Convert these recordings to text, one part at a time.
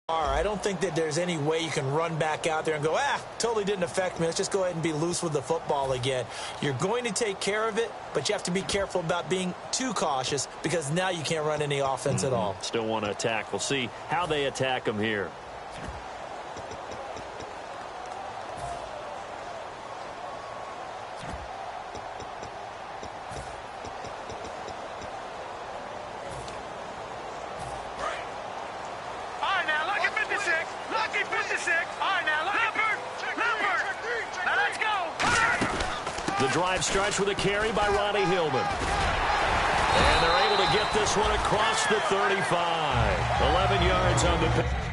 I don't think that there's any way you can run back out there and go, totally didn't affect me. Let's just go ahead and be loose with the football again. You're going to take care of it, but you have to be careful about being too cautious because now you can't run any offense at all. Still want to attack. We'll see how they attack them here. The drive starts with a carry by Ronnie Hillman. And they're able to get this one across the 35. 11 yards on the pitch.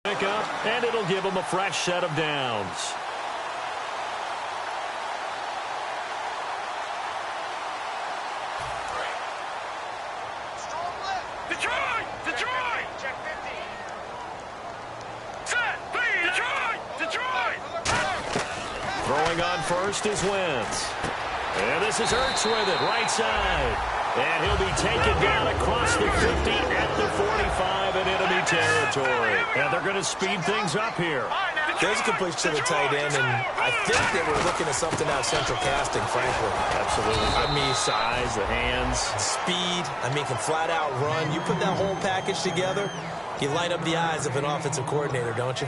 Pick up, and it'll give them a fresh set of downs. Detroit! Detroit! Check 15. Set! Detroit! Throwing on first is Wentz. And this is Ertz with it, right side. And he'll be taken down across the 50 at the 45 in enemy territory. And they're going to speed things up here. There's a completion to the tight end, and I think that we're looking at something out of central casting, frankly. Absolutely. I mean, size, the hands. Speed. I mean, can flat out run. You put that whole package together, you light up the eyes of an offensive coordinator, don't you?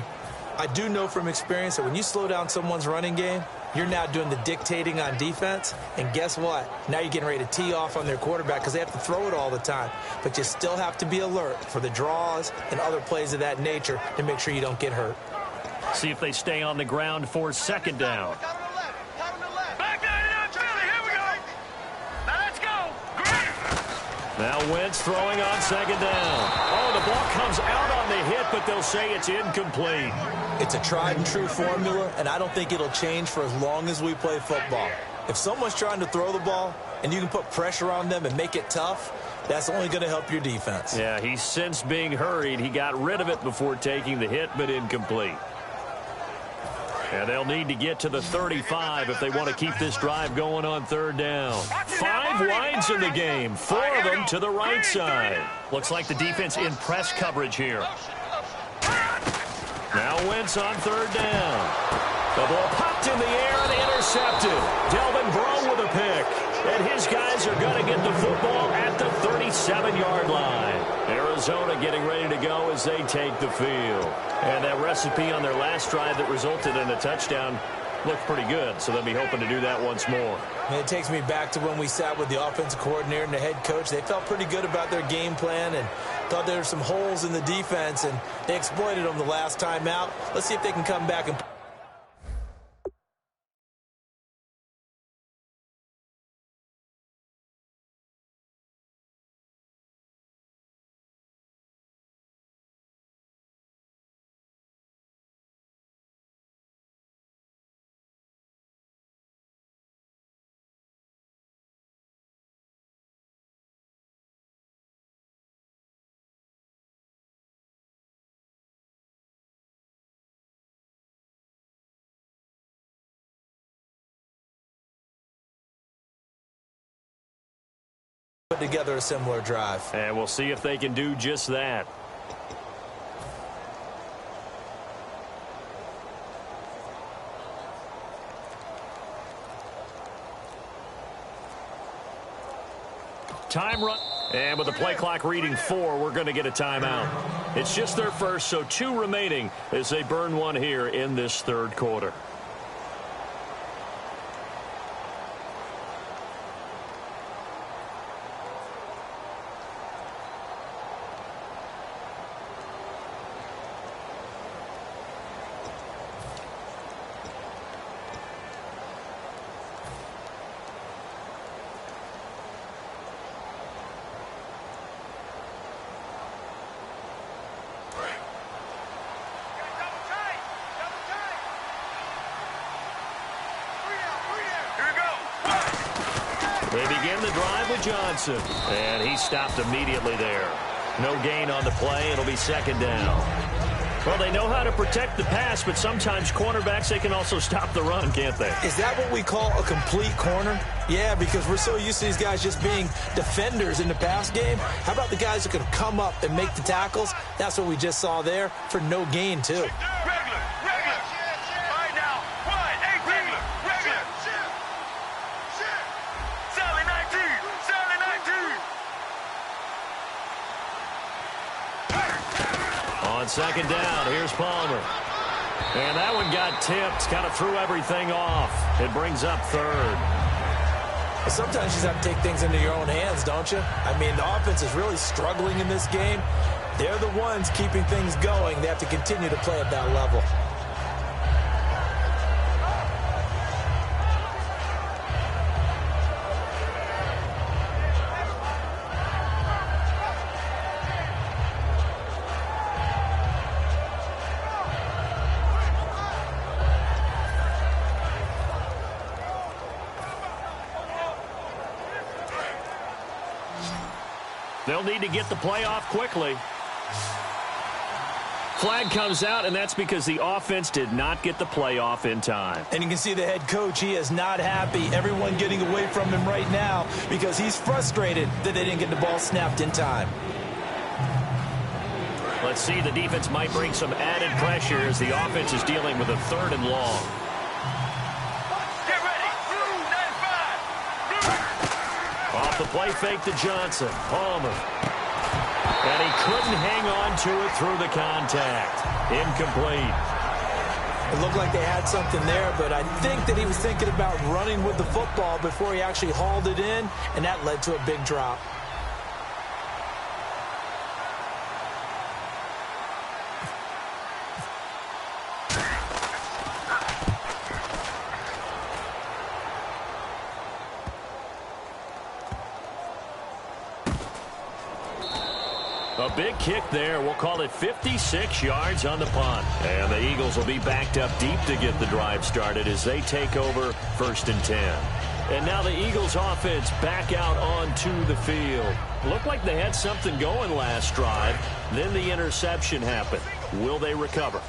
I do know from experience that when you slow down someone's running game, you're now doing the dictating on defense, and guess what? Now you're getting ready to tee off on their quarterback because they have to throw it all the time. But you still have to be alert for the draws and other plays of that nature to make sure you don't get hurt. See if they stay on the ground for second down. Now Wentz throwing on second down. Oh, the ball comes out on the hit, but they'll say it's incomplete. It's a tried and true formula, and I don't think it'll change for as long as we play football. If someone's trying to throw the ball, and you can put pressure on them and make it tough, that's only going to help your defense. Yeah, he's since being hurried. He got rid of it before taking the hit, but incomplete. And they'll need to get to the 35 if they want to keep this drive going on third down. 5 wides in the game, 4 of them to the right side. Looks like the defense in press coverage here. Now Wentz on third down. The ball popped in the air and intercepted. Delvin Breaux with a pick. And his guys are going to get the football at the 37-yard line. Arizona getting ready to go as they take the field. And that recipe on their last drive that resulted in a touchdown looked pretty good, so they'll be hoping to do that once more. And it takes me back to when we sat with the offensive coordinator and the head coach. They felt pretty good about their game plan and thought there were some holes in the defense, and they exploited them the last time out. Let's see if they can come back and... put together a similar drive. And we'll see if they can do just that. Time run. And with the play clock reading 4, we're going to get a timeout. It's just their first, so 2 remaining as they burn one here in this third quarter. They begin the drive with Johnson. And he stopped immediately there. No gain on the play. It'll be second down. Well, they know how to protect the pass, but sometimes cornerbacks, they can also stop the run, can't they? Is that what we call a complete corner? Yeah, because we're so used to these guys just being defenders in the pass game. How about the guys who can come up and make the tackles? That's what we just saw there for no gain, too. On second down, here's Palmer. And that one got tipped, kind of threw everything off. It brings up third. Sometimes you just have to take things into your own hands, don't you? I mean, the offense is really struggling in this game. They're the ones keeping things going. They have to continue to play at that level. They'll need to get the play off quickly. Flag comes out, and that's because the offense did not get the play off in time. And you can see the head coach, he is not happy. Everyone getting away from him right now because he's frustrated that they didn't get the ball snapped in time. Let's see, the defense might bring some added pressure as the offense is dealing with a third and long. Off the play fake to Johnson. Palmer. And he couldn't hang on to it through the contact. Incomplete. It looked like they had something there, but I think that he was thinking about running with the football before he actually hauled it in, and that led to a big drop. A big kick there. We'll call it 56 yards on the punt. And the Eagles will be backed up deep to get the drive started as they take over 1st and 10. And now the Eagles offense back out onto the field. Looked like they had something going last drive. Then the interception happened. Will they recover?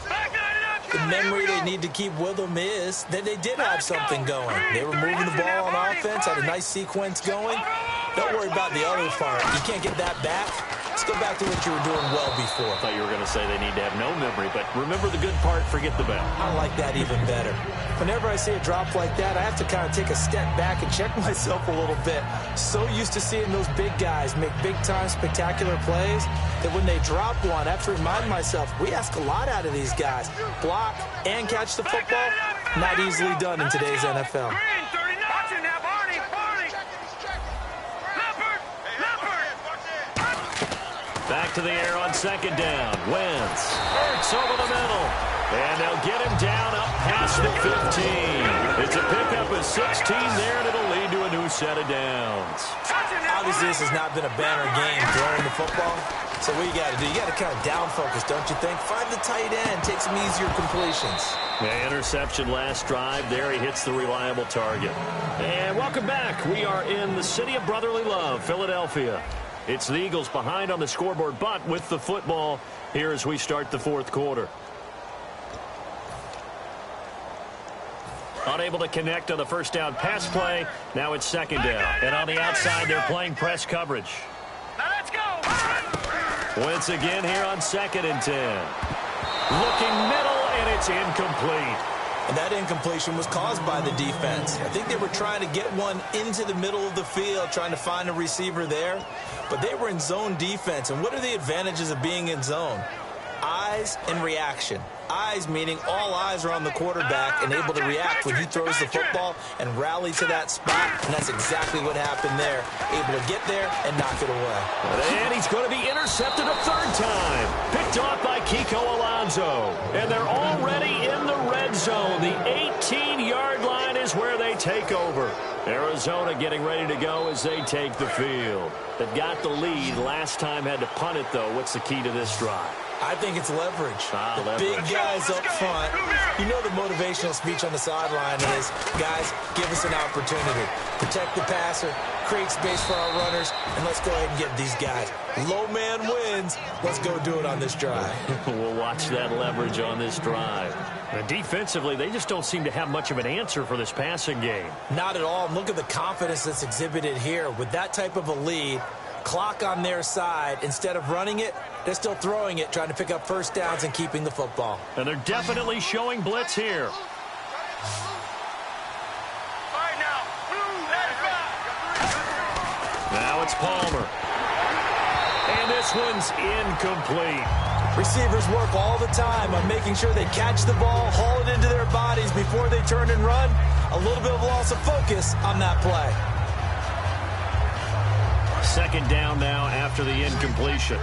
The memory they need to keep with them is that they did have something going. They were moving the ball on offense, had a nice sequence going. Don't worry about the other part. You can't get that back. Let's go back to what you were doing well before. I thought you were going to say they need to have no memory, but remember the good part, forget the bad. I like that even better. Whenever I see a drop like that, I have to kind of take a step back and check myself a little bit. So used to seeing those big guys make big-time spectacular plays that when they drop one, I have to remind myself, we ask a lot out of these guys. Block and catch the football, not easily done in today's NFL. Back to the air on second down. Wentz. Hurts over the middle. And they'll get him down up past the 15. It's a pickup of 16 there, and it'll lead to a new set of downs. Obviously, this has not been a banner game throwing the football. So what you got to do, you got to kind of down focus, don't you think? Find the tight end, take some easier completions. Yeah, interception last drive. There he hits the reliable target. And welcome back. We are in the city of brotherly love, Philadelphia. It's the Eagles behind on the scoreboard, but with the football here as we start the fourth quarter. Unable to connect on the first down pass play. Now it's second down. And on the outside, they're playing press coverage. Now let's go. Wentz again here on 2nd and 10. Looking middle, and it's incomplete. And that incompletion was caused by the defense. I think they were trying to get one into the middle of the field, trying to find a receiver there. But they were in zone defense. And what are the advantages of being in zone? Eyes and reaction. Eyes meaning all eyes are on the quarterback and able to react when he throws the football and rally to that spot. And that's exactly what happened there. Able to get there and knock it away. And he's going to be intercepted a third time. Picked off by Kiko Alonso. And they're already in the red zone. The 18-yard line is where they take over. Arizona getting ready to go as they take the field. They've got the lead. Last time had to punt it, though. What's the key to this drive? I think it's leverage. The big guys up front. You know the motivational speech on the sideline is, guys, give us an opportunity. Protect the passer, create space for our runners, and let's go ahead and get these guys. Low man wins. Let's go do it on this drive. We'll watch that leverage on this drive. And defensively, they just don't seem to have much of an answer for this passing game. Not at all. Look at the confidence that's exhibited here. With that type of a lead, clock on their side, instead of running it, they're still throwing it, trying to pick up first downs and keeping the football. And they're definitely showing blitz here. Now it's Palmer. And this one's incomplete. Receivers work all the time on making sure they catch the ball, haul it into their bodies before they turn and run. A little bit of loss of focus on that play. Second down now after the incompletion.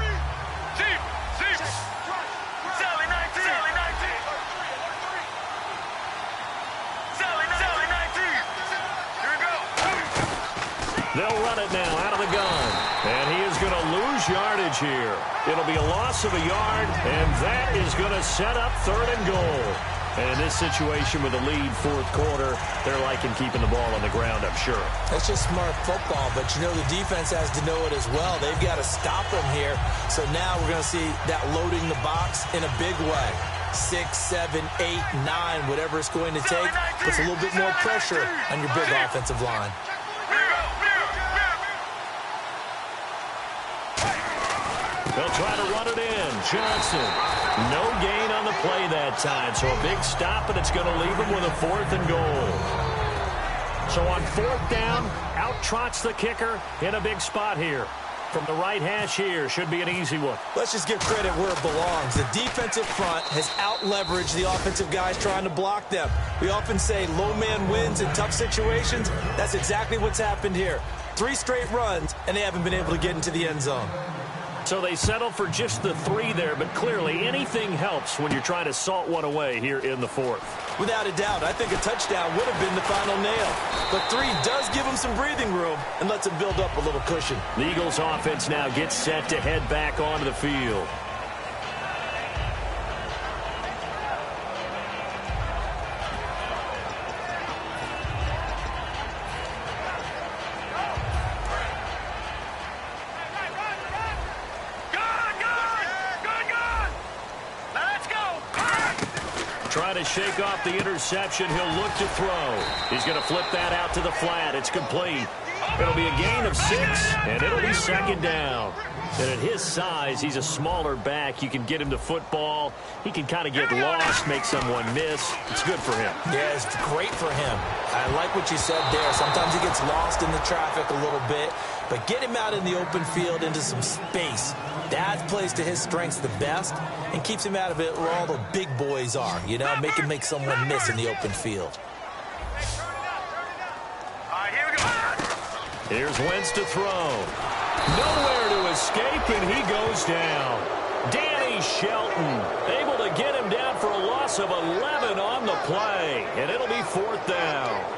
They'll run it now out of the gun. And he is going to lose yardage here. It'll be a loss of a yard, and that is going to set up 3rd and goal. And in this situation with a lead fourth quarter, they're liking keeping the ball on the ground, I'm sure. That's just smart football, but you know the defense has to know it as well. They've got to stop them here. So now we're going to see that loading the box in a big way. 6, 7, 8, 9, whatever it's going to take, puts a little bit more pressure on your big offensive line. They'll try to run it in. Johnson. No gain on the play that time. So a big stop, and it's going to leave him with a 4th and goal. So on 4th down, out trots the kicker in a big spot here. From the right hash here, should be an easy one. Let's just give credit where it belongs. The defensive front has out-leveraged the offensive guys trying to block them. We often say low man wins in tough situations. That's exactly what's happened here. 3 straight runs, and they haven't been able to get into the end zone. So they settle for just the 3 there, but clearly anything helps when you're trying to salt one away here in the 4th. Without a doubt, I think a touchdown would have been the final nail. But 3 does give them some breathing room and lets them build up a little cushion. The Eagles offense now gets set to head back onto the field. Trying to shake off the interception. He'll look to throw. He's going to flip that out to the flat. It's complete. It'll be a gain of 6, and it'll be second down. And at his size, he's a smaller back. You can get him to football. He can kind of get lost, make someone miss. It's good for him. Yeah, it's great for him. I like what you said there. Sometimes he gets lost in the traffic a little bit, but get him out in the open field into some space. That plays to his strengths the best and keeps him out of it where all the big boys are, you know, make him make someone miss in the open field. Here's Wentz to throw. Nowhere to escape, and he goes down. Danny Shelton able to get him down for a loss of 11 on the play, and it'll be 4th down.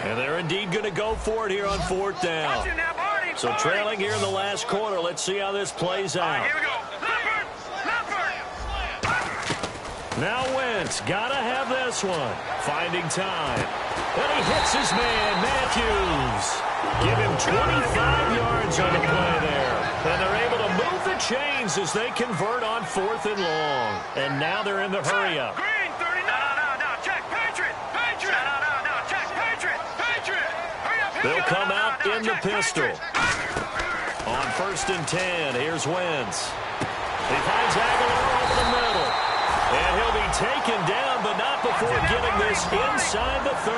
And they're indeed going to go for it here on 4th down. So trailing here in the last quarter. Let's see how this plays out. Here we go. Now Wentz, gotta have this one. Finding time. And he hits his man, Matthews. Give him 25 yards on the play there. And they're able to move the chains as they convert on 4th and long. And now they're in the hurry up. Green, 30. No. Check. Patriot. No. Check. Patriot. Hurry up. They'll come out in the pistol. On 1st and 10, here's Wentz. He finds Aguilar over the middle. And he'll be taken down, but not before getting this inside the 30.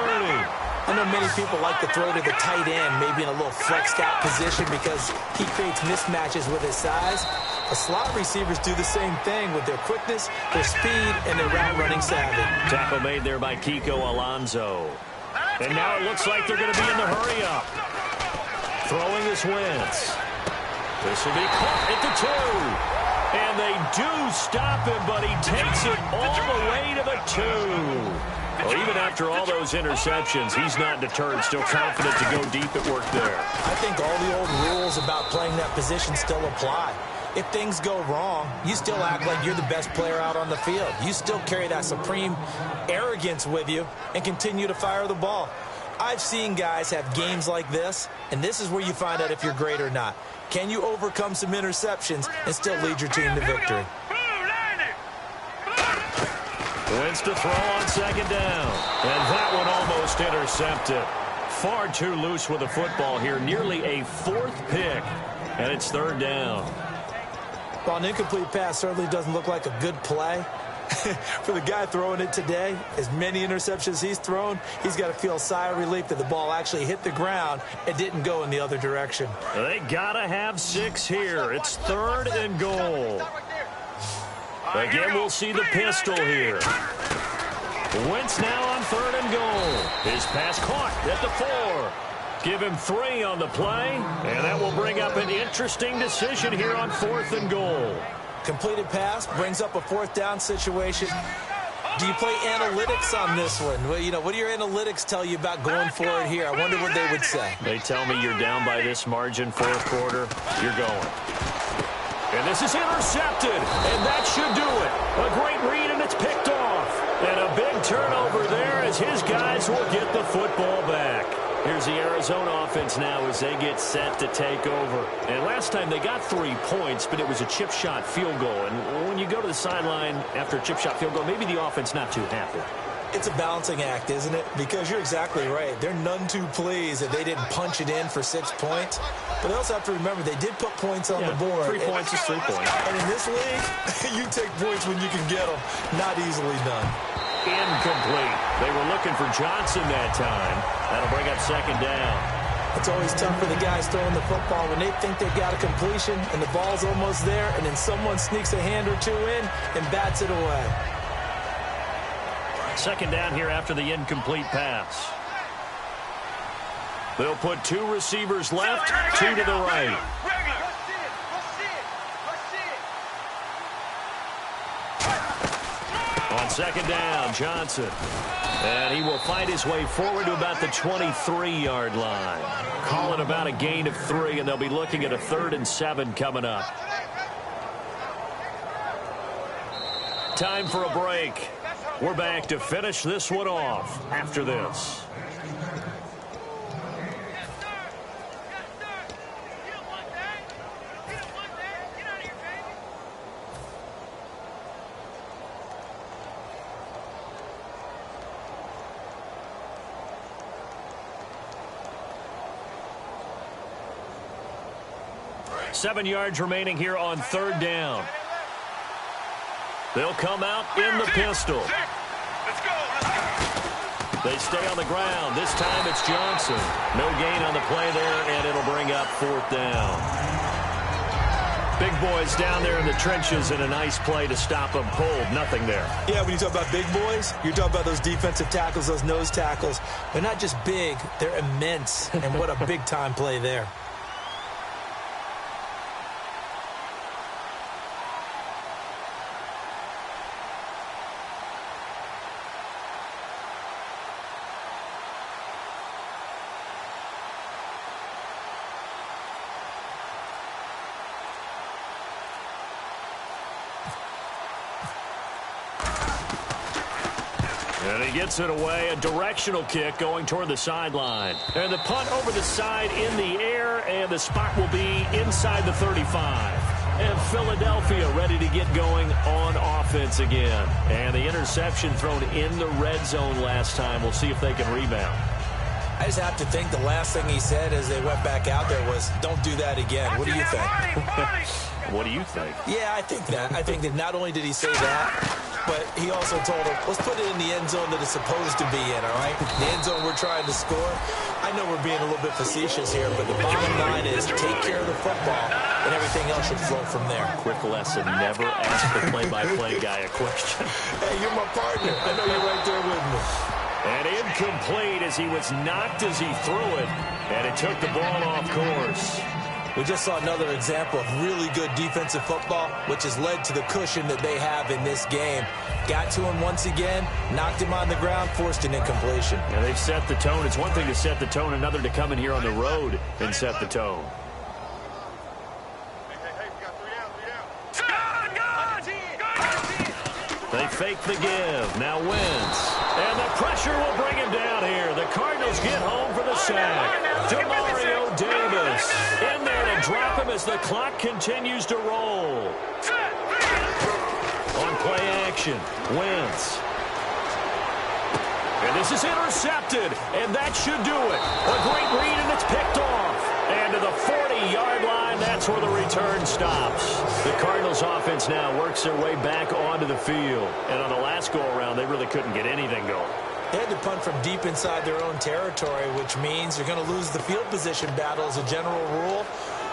I know many people like to throw to the tight end, maybe in a little flexed out position because he creates mismatches with his size. The slot receivers do the same thing with their quickness, their speed, and their route running savvy. Tackle made there by Kiko Alonso. And now it looks like they're going to be in the hurry up. Throwing is Wentz. This will be caught at the 2. And they do stop him, but he takes it all the way to the 2. Well, even after all those interceptions, he's not deterred, still confident to go deep at work there. I think all the old rules about playing that position still apply. If things go wrong, you still act like you're the best player out on the field. You still carry that supreme arrogance with you and continue to fire the ball. I've seen guys have games like this, and this is where you find out if you're great or not. Can you overcome some interceptions and still lead your team to victory? Wentz to throw on 2nd down. And that one almost intercepted. Far too loose with the football here. Nearly a 4th pick. And it's 3rd down. Well, an incomplete pass certainly doesn't look like a good play. For the guy throwing it today, as many interceptions he's thrown, he's got to feel a sigh of relief that the ball actually hit the ground and didn't go in the other direction. They got to have 6 here. It's 3rd and goal. Again, we'll see the pistol here. Wentz now on 3rd and goal. His pass caught at the 4. Give him 3 on the play, and that will bring up an interesting decision here on 4th and goal. Completed pass brings up a 4th down situation. Do you play analytics on this one? Well, you know, what do your analytics tell you about going for it here? I wonder what they would say. They tell me you're down by this margin, 4th quarter, you're going. And this is intercepted, and that should do it. A great read, and it's picked off. And a big turnover there as his guys will get the football back. Here's the Arizona offense now as they get set to take over. And last time they got 3 points, but it was a chip shot field goal. And when you go to the sideline after a chip shot field goal, maybe the offense not too happy. It's a balancing act, isn't it? Because you're exactly right. They're none too pleased that they didn't punch it in for 6 points. But they also have to remember they did put points on the board. 3 points is 3 points. And in this league, you take points when you can get them. Not easily done. Incomplete. They were looking for Johnson that time. That'll bring up 2nd down. It's always tough for the guys throwing the football when they think they've got a completion and the ball's almost there, and then someone sneaks a hand or 2 in and bats it away. 2nd down here after the incomplete pass. They'll put 2 receivers left, 2 to the right. On 2nd down, Johnson. And he will fight his way forward to about the 23-yard line. Calling about a gain of 3, and they'll be looking at a 3rd and 7 coming up. Time for a break. We're back to finish this one off after this. 7 yards remaining here on 3rd down. They'll come out in the pistol. Let's go. They stay on the ground. This time it's Johnson. No gain on the play there, and it'll bring up 4th down. Big boys down there in the trenches, and a nice play to stop them cold. Nothing there. Yeah, when you talk about big boys, you're talking about those defensive tackles, those nose tackles. They're not just big, they're immense. And what a big-time play there. And he gets it away, a directional kick going toward the sideline. And the punt over the side in the air, and the spot will be inside the 35. And Philadelphia ready to get going on offense again. And the interception thrown in the red zone last time. We'll see if they can rebound. I just have to think the last thing he said as they went back out there was, don't do that again. What do you think? What do you think? Yeah, I think that. I think that not only did he say that, but he also told him, let's put it in the end zone that it's supposed to be in, all right? The end zone we're trying to score. I know we're being a little bit facetious here, but the bottom line is take care of the football, and everything else should flow from there. Quick lesson, never ask the play-by-play guy a question. Hey, you're my partner. I know you're right there with me. And incomplete as he was knocked as he threw it, and it took the ball off course. We just saw another example of really good defensive football, which has led to the cushion that they have in this game. Got to him once again, knocked him on the ground, forced an incompletion. Yeah, they've set the tone. It's one thing to set the tone, another to come in here on the road and set the tone. They fake the give. Now Wentz. And the pressure will bring him down here. The Cardinals get home for the sack. Demario Davis in there to drop him as the clock continues to roll. On play action, Wentz. And this is intercepted, and that should do it. A great read, and it's picked off. And to the 40-yard line, that's where the return stops. The Cardinals offense now works their way back onto the field. And on the last go-around, they really couldn't get anything going. They had to punt from deep inside their own territory, which means you're going to lose the field position battle as a general rule.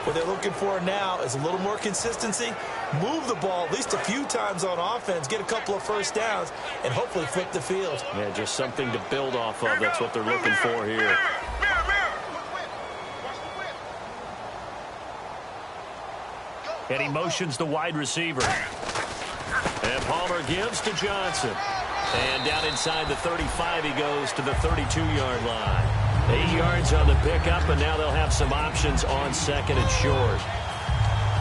What they're looking for now is a little more consistency, move the ball at least a few times on offense, get a couple of first downs, and hopefully flip the field. Yeah, just something to build off of. That's what they're looking for here. And he motions the wide receiver. And Palmer gives to Johnson. And down inside the 35, he goes to the 32-yard line. 8 yards on the pickup, and now they'll have some options on 2nd and short.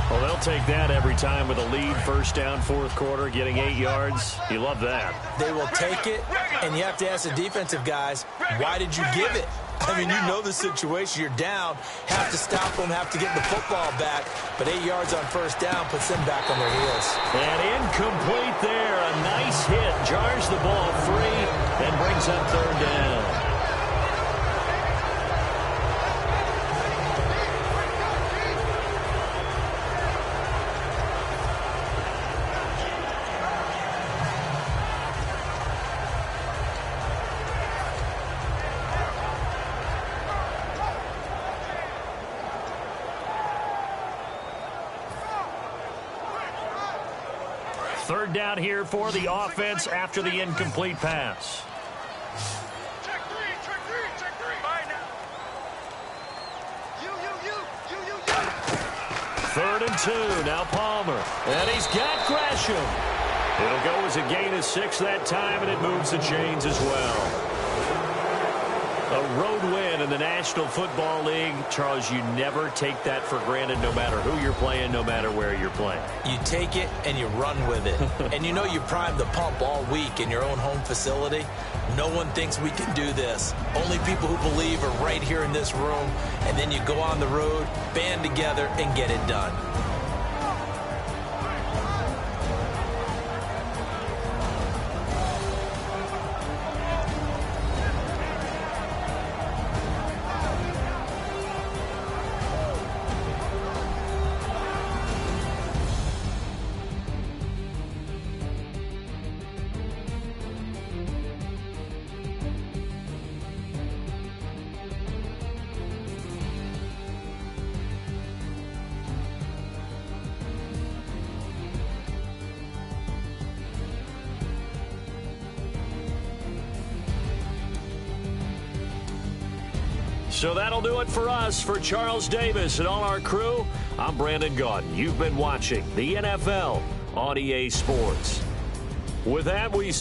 Well, they'll take that every time with a lead, 1st down, 4th quarter, getting 8 yards. You love that. They will take it, and you have to ask the defensive guys, why did you give it? I mean, you know the situation. You're down, have to stop them, have to get the football back. But 8 yards on 1st down puts them back on their heels. And incomplete there. A nice hit. Jars the ball free and brings up 3rd down. Third down here for the offense after the incomplete pass. Check three. Fine now. You. 3rd and 2. Now Palmer. And he's got Gresham. It'll go as a gain of 6 that time, and it moves the chains as well. A road win in the National Football League. Charles, you never take that for granted, no matter who you're playing, no matter where you're playing. You take it and you run with it. And you know you primed the pump all week in your own home facility. No one thinks we can do this. Only people who believe are right here in this room. And then you go on the road, band together, and get it done. So that'll do it for us. For Charles Davis and all our crew, I'm Brandon Gaudin. You've been watching the NFL on EA Sports. With that, we